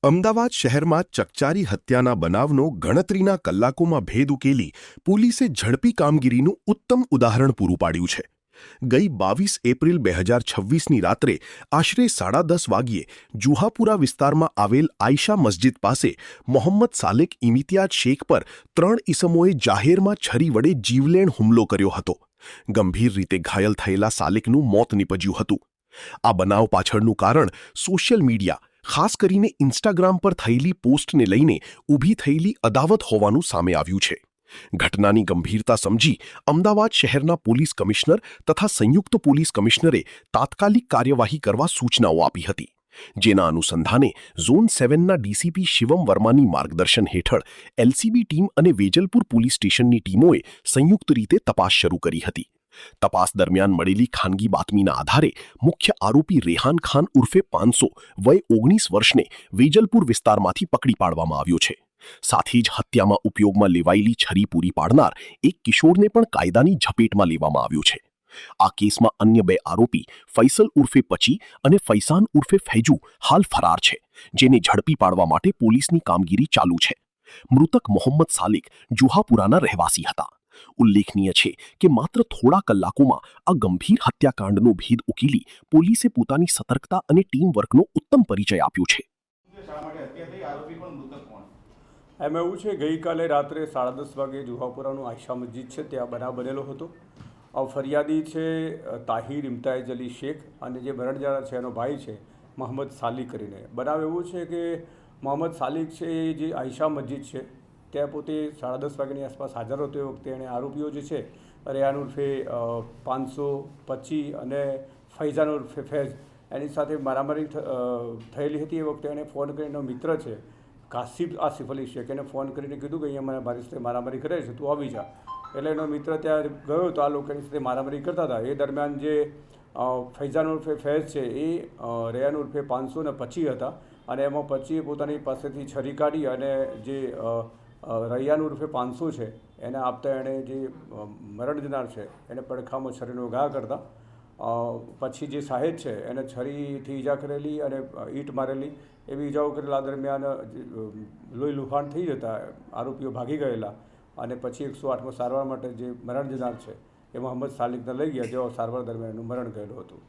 અમદાવાદ શહેરમાં ચકચારી હત્યાના બનાવનો ગણતરીના કલાકોમાં ભેદ ઉકેલી પોલીસે ઝડપી કામગીરીનું ઉત્તમ ઉદાહરણ પૂરું પાડ્યું છે. ગઈ 22 એપ્રિલ 2026ની રાત્રે આશરે 10:30 વાગ્યે જુહાપુરા વિસ્તારમાં આવેલ આયશા મસ્જિદ પાસે મોહમ્મદ સાલેક ઇમિતિયાજ શેખ પર 3 ઈસમોએ જાહેરમાં છરી વડે જીવલેણ હુમલો કર્યો હતો. ગંભીર રીતે ઘાયલ થયેલા સાલેકનું મોત નીપજ્યું હતું. આ બનાવ પાછળનું કારણ સોશિયલ મીડિયા, ખાસ કરીને ઇન્સ્ટાગ્રામ પર થયેલી પોસ્ટને લઈને ઊભી થયેલી અદાવત હોવાનું સામે આવ્યું છે. ઘટનાની ગંભીરતા સમજી અમદાવાદ શહેરના પોલીસ કમિશનર તથા સંયુક્ત પોલીસ કમિશનરે તાત્કાલિક કાર્યવાહી કરવા સૂચનાઓ આપી હતી. જેના અનુસંધાને ઝોન 7ના ડીસીપી શિવમ વર્માની માર્ગદર્શન હેઠળ એલસીબી ટીમ અને વેજલપુર પોલીસ સ્ટેશનની ટીમોએ સંયુક્ત રીતે તપાસ શરૂ કરી હતી. તપાસ દરમિયાન મળેલી ખાનગી બાતમીના આધારે મુખ્ય આરોપી રેહાન ખાન ઉર્ફે 500 વય 19 વર્ષને વેજલપુર વિસ્તારમાંથી પકડી પાડવામાં આવ્યો છે. સાથે જ હત્યામાં ઉપયોગમાં લેવાયેલી છરી પૂરી પાડનાર એક કિશોરને પણ કાયદાની ઝપેટમાં લેવામાં આવ્યો છે. આ કેસમાં અન્ય 2 આરોપી ફૈસલ ઉર્ફે પચી અને ફૈસાન ઉર્ફે ફૈજુ હાલ ફરાર છે, જેને ઝડપી પાડવા માટે પોલીસની કામગીરી ચાલુ છે. મૃતક મોહમ્મદ સાલેક જુહાપુરાના રહેવાસી હતા. ઉલ્લેખનીય છે કે માત્ર થોડા કલાકોમાં આ ગંભીર હત્યાકાંડનો ભેદ ઉકેલી પોલીસે પોતાની સતર્કતા અને ટીમ વર્કનો ઉત્તમ પરિચય આપ્યો છે. એમ એવું છે, ગઈકાલે રાત્રે 10:30 વાગે જુહાપુરાનું આયશા મસ્જિદ છે ત્યાં બનાવ બનેલો હતો. ફરિયાદી છે તાહિર ઇમ્તિયાજ અલી શેખ અને જે મરણજનાર છે એનો ભાઈ છે મોહમ્મદ સાલિક કરીને. બનાવ એવું છે કે મોહમ્મદ સાલિક છે એ જે આયશા મસ્જિદ છે ત્યાં પોતે 10:30 વાગ્યાની આસપાસ હાજર હતો. એ વખતે એણે આરોપીઓ જે છે રેહાન ઉર્ફે 500, પચી અને ફૈઝાન ઉર્ફે ફૈઝ એની સાથે મારામારી થયેલી હતી. એ વખતે એણે ફોન કરીને મિત્ર છે કાસિફ આસિફ અલી શેખ એને ફોન કરીને કીધું કે અહીંયા મારી સાથે મારામારી કરે છે, તું આવી જા. એટલે એનો મિત્ર ત્યાં ગયો તો આ લોકોની સાથે મારામારી કરતા હતા. એ દરમિયાન જે ફૈઝાન ઉર્ફે ફૈઝ છે એ રેહાન ઉર્ફે 500 ને પચી હતા અને એમાં પચીએ પોતાની પાસેથી છરી કાઢી અને જે રૈયાન ઉર્ફે 500 છે એને આપતા એણે જે મરણ જનાર છે એને પડખામાં છરીનો ઘા કરતા પછી જે સાહેબ છે એને છરીથી ઈજા કરેલી અને ઈંટ મારેલી એવી ઈજાઓ કરેલા. દરમિયાન લોહી લુહાણ થઈ જતા આરોપીઓ ભાગી ગયેલા અને પછી 108માં સારવાર માટે જે મરણ જનાર છે એ મોહમ્મદ સાલિકને લઈ ગયા, જેઓ સારવાર દરમિયાન એનું મરણ ગયેલું હતું.